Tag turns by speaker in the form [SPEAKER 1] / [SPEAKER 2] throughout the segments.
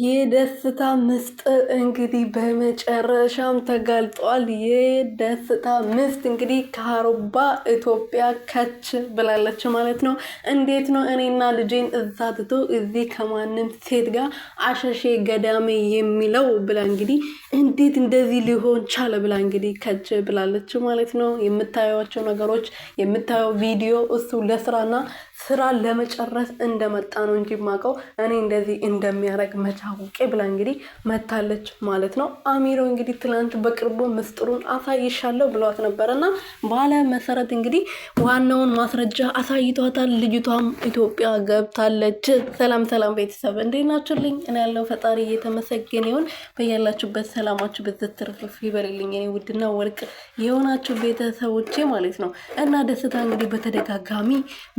[SPEAKER 1] የደስታ ምስጢር እንግዲህ በመጨረሻም ተጋልጧል። የደስታ ምስት እንግዲህ ከአሩባ ኢትዮጵያ ከች ብላለች ማለት ነው። እንዴት ነው እኔና ልጄን እዛ ትቶ እዚህ ከማንም ሴት ጋር አሸሼ ገዳሜ የሚለው ብላ እንግዲህ እንዴት እንደዚህ ሊሆን ቻለ ብላ እንግዲህ ከች ብላለች ማለት ነው። የምታዩቸው ነገሮች የምታየው ቪዲዮ እሱ ለስራና ስራ ለመጨረስ እንደመጣ ነው እንጂ ማቀው እኔ እንደዚህ እንደሚያረግ መቻውቄ ብላ እንግዲህ መታለች ማለት ነው። አሚሮ እንግዲህ ትላንት በቅርቡ ምስጢሩን አሳይሻለሁ ብሏት ነበርና ባለ መሰረት እንግዲህ ዋናውን ማስረጃ አሳይቷታል። ልጅቷም ኢትዮጵያ ገብታለች። ሰላም ሰላም ቤተሰብ እንዴት ናችሁልኝ? እኔ ያለው ፈጣሪ እየተመሰገነ ይሁን። በያላችሁበት ሰላማችሁ በዘተረፈ ይበልልኝ የኔ ውድና ወርቅ የሆናችሁ ቤተሰቦቼ ማለት ነው። እና ደስታ እንግዲህ በተደጋጋሚ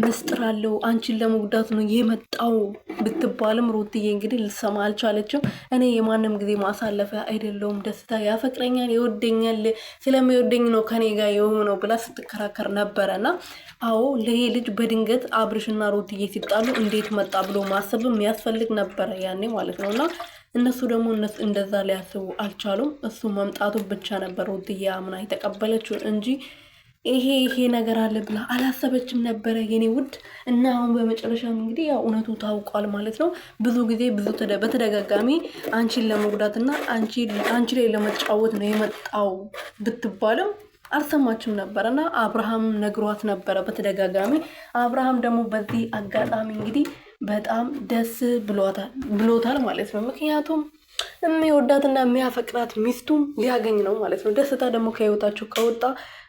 [SPEAKER 1] ምስጢር አለው አንቺን ለመጉዳት ነው የመጣው ብትባልም ሩትዬ እንግዲህ ልሰማ አልቻለችም። እኔ የማንም ጊዜ ማሳለፊያ አይደለሁም፣ ደስታ ያፈቅረኛል፣ ይወደኛል፣ ስለሚወደኝ ነው ከኔ ጋር የሆነው ብላ ስትከራከር ነበረና አዎ ለይሄ ልጅ በድንገት አብርሽና ሩትዬ ሲጣሉ እንዴት መጣ ብሎ ማሰብ የሚያስፈልግ ነበረ ያኔ ማለት ነውና እነሱ ደግሞ እንደዛ ሊያስቡ አልቻሉም። እሱ መምጣቱ ብቻ ነበር ሩትዬ አምና የተቀበለችው እንጂ ይሄ ነገር አለ ብላ አላሰበችም ነበረ የኔ ውድ። እና አሁን በመጨረሻም እንግዲህ ያው እውነቱ ታውቋል ማለት ነው። ብዙ ጊዜ በተደጋጋሚ አንቺን ለመጉዳትና አንቺ ላይ ለመጫወት ነው የመጣው ብትባልም አልሰማችም ነበር እና አብርሃም ነግሯት ነበረ በተደጋጋሚ። አብርሃም ደግሞ በዚህ አጋጣሚ እንግዲህ በጣም ደስ ብሎታል ማለት ነው። ምክንያቱም የሚወዳትና የሚያፈቅራት ሚስቱም ሊያገኝ ነው ማለት ነው። ደስታ ደግሞ ከህይወታቸው ከወጣ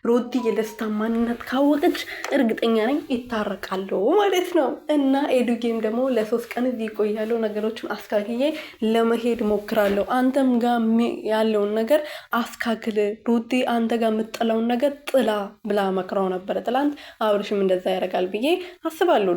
[SPEAKER 1] ሩቲ የደስታ ማንነት ካወቀች እርግጠኛ ነኝ ይታረቃሉ ማለት ነው። እና ኤዱጌም ደግሞ ለ3 ቀን እዚህ ይቆያሉ። ነገሮችን አስካክዬ ለመሄድ ሞክራለሁ። አንተም ጋር ያለውን ነገር አስካክል፣ ሩቲ አንተ ጋር የምጥለውን ነገር ጥላ ብላ መክራው ነበረ ትላንት። አብርሽም እንደዛ ያደርጋል ብዬ አስባለሁ።